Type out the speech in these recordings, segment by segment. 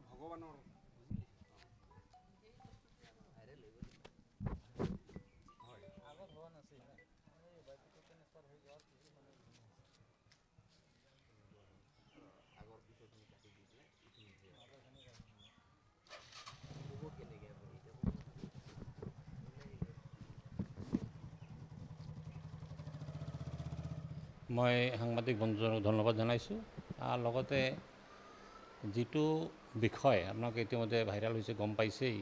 ভগৱানৰ মই সাংবাদিক বন্ধুজনক ধন্যবাদ জনাইছোঁ আৰু লগতে যিটো বিষয় আপোনালোকে ইতিমধ্যে ভাইৰাল হৈছে গম পাইছেই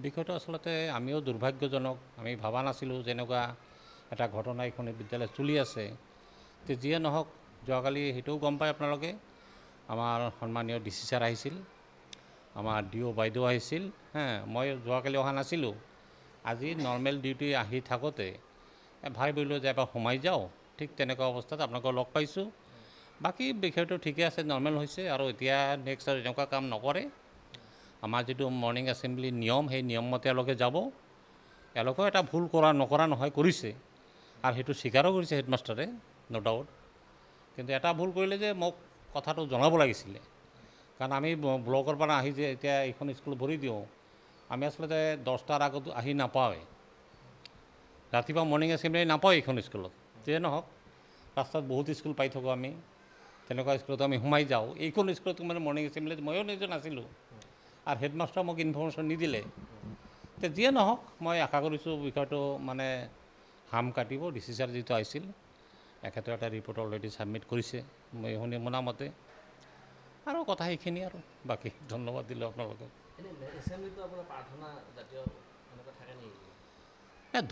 বিষয়টো আচলতে আমিও দুৰ্ভাগ্যজনক আমি ভাবা নাছিলোঁ যেনেকুৱা এটা ঘটনা এখন বিদ্যালয়ত চলি আছে তে যিয়ে নহওক যোৱাকালি সেইটোও গম পায় আপোনালোকে আমাৰ সন্মানীয় ডিচি ছাৰ আহিছিল আমাৰ ডিঅ' বাইদেউ আহিছিল মই যোৱাকালি অহা নাছিলোঁ আজি নৰ্মেল ডিউটি আহি থাকোঁতে ভাবিলোঁ যে এবাৰ সোমাই যাওঁ ঠিক তেনেকুৱা অৱস্থাত আপোনালোকক লগ পাইছোঁ বাকী বিষয়টো ঠিকে আছে নৰ্মেল হৈছে আৰু এতিয়া নেক্সট আৰু এনেকুৱা কাম নকৰে আমাৰ যিটো মৰ্ণিং এছেম্বলি নিয়ম সেই নিয়ম মতে এওঁলোকে যাব এওঁলোকেও এটা ভুল নকৰা নহয় কৰিছে আৰু সেইটো স্বীকাৰো কৰিছে হেডমাষ্টাৰে ন' ডাউট কিন্তু এটা ভুল কৰিলে যে মোক কথাটো জনাব লাগিছিলে কাৰণ আমি ব্লকৰ পৰা আহি যে এতিয়া এইখন স্কুল ভৰি দিওঁ আমি আচলতে 10টাৰ আগত আহি নাপাওঁৱেই ৰাতিপুৱা মৰ্ণিং এছেম্বলি নাপাওঁ এইখন স্কুলত যিয়ে নহওক ৰাস্তাত বহুত স্কুল পাই থাকোঁ আমি তেনেকুৱা স্কুলত আমি সোমাই যাওঁ এইখন স্কুলত মানে মৰ্ণিং এছেম্বলিত ময়ো নিজে নাছিলোঁ আৰু হেডমাষ্টাৰ মোক ইনফৰ্মেশ্যন নিদিলে তে যিয়ে নহওক মই আশা কৰিছোঁ বিষয়টো মানে হাম কাটিব ডিচি ছাৰ যিটো আহিছিল এখেতৰ এটা ৰিপৰ্ট অলৰেডি ছাবমিট কৰিছে মই শুনি মনামতে আৰু কথা সেইখিনি আৰু বাকী ধন্যবাদ দিলোঁ আপোনালোকক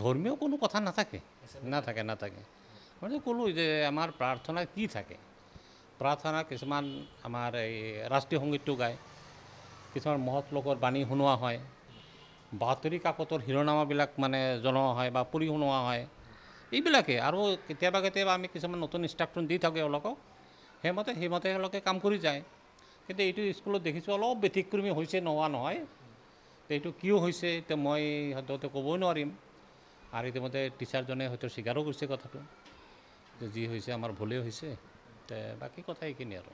ধৰ্মীয় কোনো কথা নাথাকে মই ক'লোঁ যে আমাৰ প্ৰাৰ্থনা কি থাকে প্ৰাৰ্থনা কিছুমান আমাৰ এই ৰাষ্ট্ৰীয় সংগীতটো গায় কিছুমান মহৎ লোকৰ বাণী শুনোৱা হয় বাতৰি কাকতৰ শিৰোনামাবিলাক মানে জনোৱা হয় বা পঢ়ি শুনোৱা হয় এইবিলাকে আৰু কেতিয়াবা আমি কিছুমান নতুন ইনষ্ট্ৰাকশ্যন দি থাকোঁ এওঁলোকক সেইমতে এওঁলোকে কাম কৰি যায় কিন্তু এইটো স্কুলত দেখিছোঁ অলপ ব্যতিক্ৰমী হৈছে নোহোৱা নহয় এইটো কিয় হৈছে এতিয়া মই সদ্যহতে ক'বই নোৱাৰিম আৰু ইতিমধ্যে টিচাৰজনে হয়তো স্বীকাৰো কৰিছে কথাটো যে যি হৈছে আমাৰ ভুলেই হৈছে বাকী কথা এইখিনি আৰু